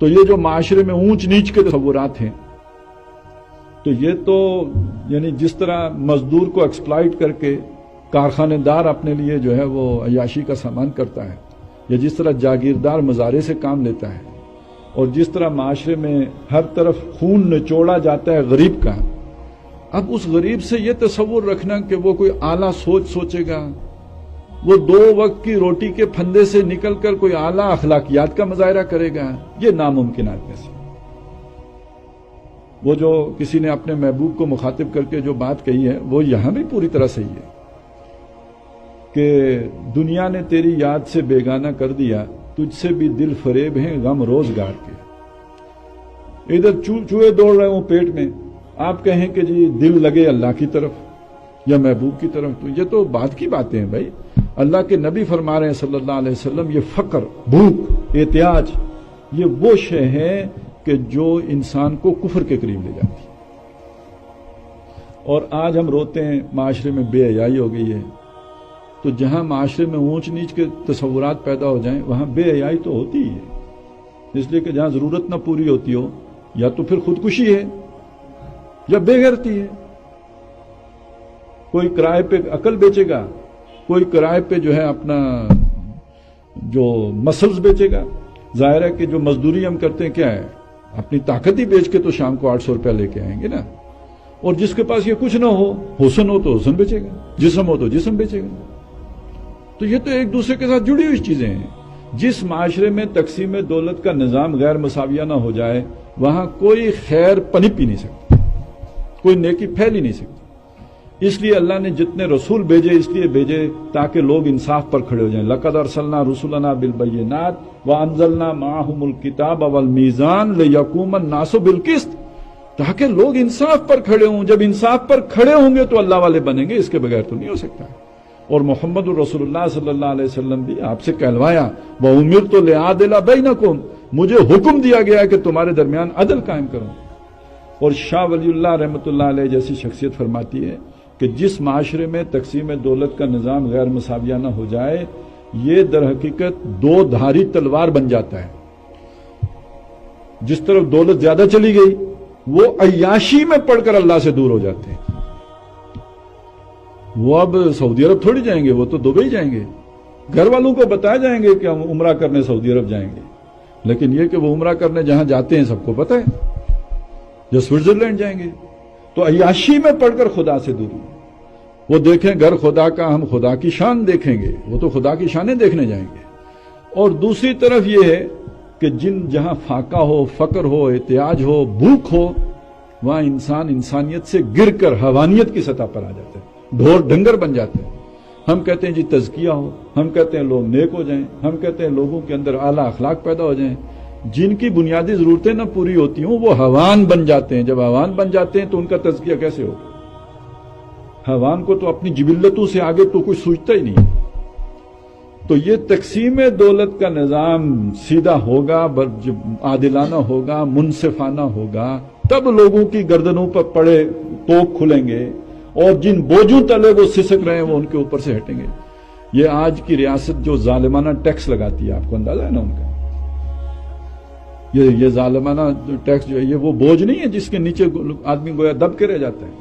تو یہ جو معاشرے میں اونچ نیچ کے تصورات ہیں، تو یہ تو یعنی جس طرح مزدور کو ایکسپلائٹ کر کے کارخانے دار اپنے لیے جو ہے وہ عیاشی کا سامان کرتا ہے، یا جس طرح جاگیردار مزارے سے کام لیتا ہے، اور جس طرح معاشرے میں ہر طرف خون نچوڑا جاتا ہے غریب کا، اب اس غریب سے یہ تصور رکھنا کہ وہ کوئی اعلیٰ سوچ سوچے گا، وہ 2 وقت کی روٹی کے پھندے سے نکل کر کوئی اعلیٰ اخلاقیات کا مظاہرہ کرے گا، یہ ناممکنات میں سے۔ وہ جو کسی نے اپنے محبوب کو مخاطب کر کے جو بات کہی ہے وہ یہاں بھی پوری طرح صحیح ہے کہ دنیا نے تیری یاد سے بیگانہ کر دیا، تجھ سے بھی دل فریب ہیں غم روزگار کے۔ ادھر چوہے دوڑ رہے ہوں پیٹ میں، آپ کہیں کہ جی دل لگے اللہ کی طرف یا محبوب کی طرف، تو یہ تو بات کی باتیں ہیں بھائی۔ اللہ کے نبی فرما رہے ہیں صلی اللہ علیہ وسلم، یہ فقر، بھوک، احتیاج، یہ وہ شے ہے کہ جو انسان کو کفر کے قریب لے جاتی ہے۔ اور آج ہم روتے ہیں معاشرے میں بے حیائی ہو گئی ہے، تو جہاں معاشرے میں اونچ نیچ کے تصورات پیدا ہو جائیں وہاں بے حیائی تو ہوتی ہی ہے، اس لیے کہ جہاں ضرورت نہ پوری ہوتی ہو یا تو پھر خودکشی ہے یا بے غیرتی ہے۔ کوئی کرائے پہ عقل بیچے گا، کوئی کرائے پہ جو ہے اپنا جو مسلز بیچے گا۔ ظاہر ہے کہ جو مزدوری ہم کرتے ہیں کیا ہے، اپنی طاقت ہی بیچ کے تو شام کو 800 روپیہ لے کے آئیں گے نا۔ اور جس کے پاس یہ کچھ نہ ہو، حسن ہو تو حسن بیچے گا، جسم ہو تو جسم بیچے گا۔ تو یہ تو ایک دوسرے کے ساتھ جڑی ہوئی چیزیں ہیں۔ جس معاشرے میں تقسیم دولت کا نظام غیر مساویہ نہ ہو جائے وہاں کوئی خیر پنپ ہی نہیں سکتی، کوئی نیکی پھیل ہی نہیں سکتی۔ اس لیے اللہ نے جتنے رسول بھیجے اس لیے بھیجے تاکہ لوگ انصاف پر کھڑے ہو جائیں۔ لَقَدْ أَرْسَلْنَا رُسُلَنَا بِالْبَيِّنَاتِ وَأَنزَلْنَا مَعَهُمُ الْكِتَابَ وَالْمِيزَانَ لِيَقُومَ النَّاسُ بِالْقِسْطِ، تاکہ لوگ انصاف پر کھڑے ہوں۔ جب انصاف پر کھڑے ہوں گے تو اللہ والے بنیں گے، اس کے بغیر تو نہیں ہو سکتا۔ اور محمد الرسول اللہ صلی اللہ علیہ وسلم بھی آپ سے کہلوایا، وَأُمِرْتُ لِأَعْدِلَ بَيْنَكُمْ، مجھے حکم دیا گیا ہے کہ تمہارے درمیان عدل قائم کروں۔ اور شاہ ولی اللہ رحمۃ اللہ علیہ جیسی شخصیت فرماتی ہے کہ جس معاشرے میں تقسیم دولت کا نظام غیر مساویہ نہ ہو جائے یہ در حقیقت 2 دھاری تلوار بن جاتا ہے۔ جس طرف دولت زیادہ چلی گئی وہ عیاشی میں پڑھ کر اللہ سے دور ہو جاتے ہیں۔ وہ اب سعودی عرب تھوڑی جائیں گے، وہ تو دبئی جائیں گے۔ گھر والوں کو بتایا جائیں گے کہ ہم عمرہ کرنے سعودی عرب جائیں گے، لیکن یہ کہ وہ عمرہ کرنے جہاں جاتے ہیں سب کو پتہ ہے، جو سوئٹزرلینڈ جائیں گے تو عیاشی میں پڑھ کر خدا سے دوری۔ وہ دیکھیں گھر خدا کا، ہم خدا کی شان دیکھیں گے، وہ تو خدا کی شانیں دیکھنے جائیں گے۔ اور دوسری طرف یہ ہے کہ جہاں فاقہ ہو، فقر ہو، احتیاج ہو، بھوک ہو، وہاں انسان انسانیت سے گر کر حیوانیت کی سطح پر آ جاتا ہے، ڈھور ڈنگر بن جاتے ہیں۔ ہم کہتے ہیں جی تزکیہ ہو، ہم کہتے ہیں لوگ نیک ہو جائیں، ہم کہتے ہیں لوگوں کے اندر اعلیٰ اخلاق پیدا ہو جائیں۔ جن کی بنیادی ضرورتیں نہ پوری ہوتی ہوں وہ حیوان بن جاتے ہیں۔ جب حیوان بن جاتے ہیں تو ان کا تزکیہ کیسے ہوگا؟ حیوان کو تو اپنی جبلتوں سے آگے تو کچھ سوچتا ہی نہیں۔ تو یہ تقسیم دولت کا نظام سیدھا ہوگا، عادلانہ ہوگا، منصفانہ ہوگا، تب لوگوں کی گردنوں پر پڑے توق کھلیں گے اور جن بوجھوں تلے وہ سسک رہے ہیں وہ ان کے اوپر سے ہٹیں گے۔ یہ آج کی ریاست جو ظالمانہ ٹیکس لگاتی ہے، آپ کو اندازہ ہے نا ان کا، یہ ظالمانہ ٹیکس جو ہے یہ وہ بوجھ نہیں ہے جس کے نیچے آدمی گویا دب کے رہ جاتا ہے۔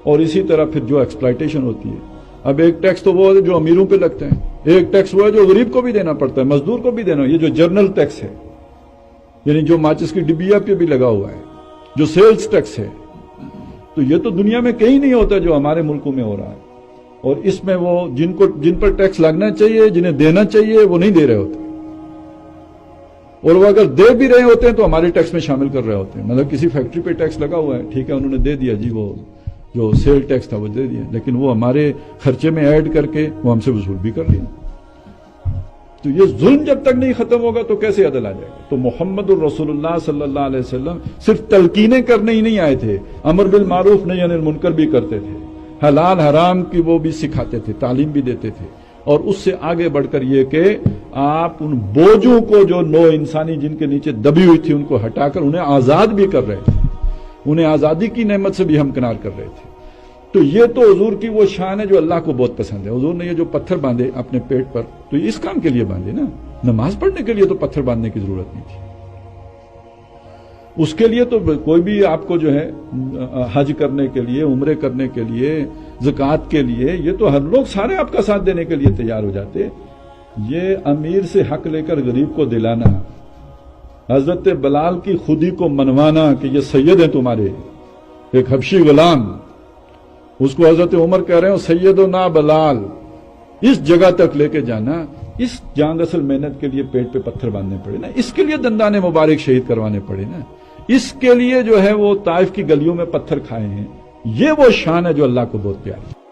اور اسی طرح پھر جو ایکسپلائٹیشن ہوتی ہے، اب ایک ٹیکس تو وہ ہے جو امیروں پہ لگتا ہے، ایک ٹیکس وہ ہے جو غریب کو بھی دینا پڑتا ہے، مزدور کو بھی دینا۔ یہ جو جرنل ٹیکس ہے، یعنی جو ماچس کی ڈبیا پہ بھی لگا ہوا ہے، جو سیلز ٹیکس ہے، تو یہ تو دنیا میں کہیں نہیں ہوتا جو ہمارے ملکوں میں ہو رہا ہے۔ اور اس میں وہ جن پر ٹیکس لگنا چاہیے، جنہیں دینا چاہیے، وہ نہیں دے رہے ہوتے، اور وہ اگر دے بھی رہے ہوتے ہیں تو ہمارے ٹیکس میں شامل کر رہے ہوتے ہیں۔ مطلب کسی فیکٹری پہ ٹیکس لگا ہوا ہے، ٹھیک ہے انہوں نے دے دیا جی، وہ جو سیل ٹیکس تھا وہ دے دیا، لیکن وہ ہمارے خرچے میں ایڈ کر کے وہ ہم سے وصول بھی کر لیا۔ تو یہ ظلم جب تک نہیں ختم ہوگا تو کیسے عدل آ جائے گا؟ تو محمد الرسول اللہ صلی اللہ علیہ وسلم صرف تلقینیں کرنے ہی نہیں آئے تھے، امر بالمعروف نہی عن المنکر بھی کرتے تھے، حلال حرام کی وہ بھی سکھاتے تھے، تعلیم بھی دیتے تھے۔ اور اس سے آگے بڑھ کر یہ کہ آپ ان بوجھوں کو جو نو انسانی جن کے نیچے دبی ہوئی تھی ان کو ہٹا کر انہیں آزاد بھی کر رہے تھے، انہیں آزادی کی نعمت سے بھی ہمکنار کر رہے تھے۔ تو یہ تو حضور کی وہ شان ہے جو اللہ کو بہت پسند ہے۔ حضور نے یہ جو پتھر باندھے اپنے پیٹ پر تو اس کام کے لیے باندھے نا، نماز پڑھنے کے لیے تو پتھر باندھنے کی ضرورت نہیں تھی۔ اس کے لیے تو کوئی بھی آپ کو جو ہے حج کرنے کے لیے، عمرے کرنے کے لیے، زکوٰۃ کے لیے، یہ تو ہر لوگ سارے آپ کا ساتھ دینے کے لیے تیار ہو جاتے. یہ امیر سے حق لے کر غریب کو دلانا، حضرت بلال کی خودی کو منوانا کہ یہ سید ہیں تمہارے، ایک حبشی غلام، اس کو حضرت عمر کہہ رہے ہو سیدنا بلال، اس جگہ تک لے کے جانا، اس جان اصل محنت کے لیے پیٹ پہ پتھر باندھنے پڑے نا، اس کے لیے دندان مبارک شہید کروانے پڑے نا، اس کے لیے جو ہے وہ طائف کی گلیوں میں پتھر کھائے ہیں. یہ وہ شان ہے جو اللہ کو بہت پیاری.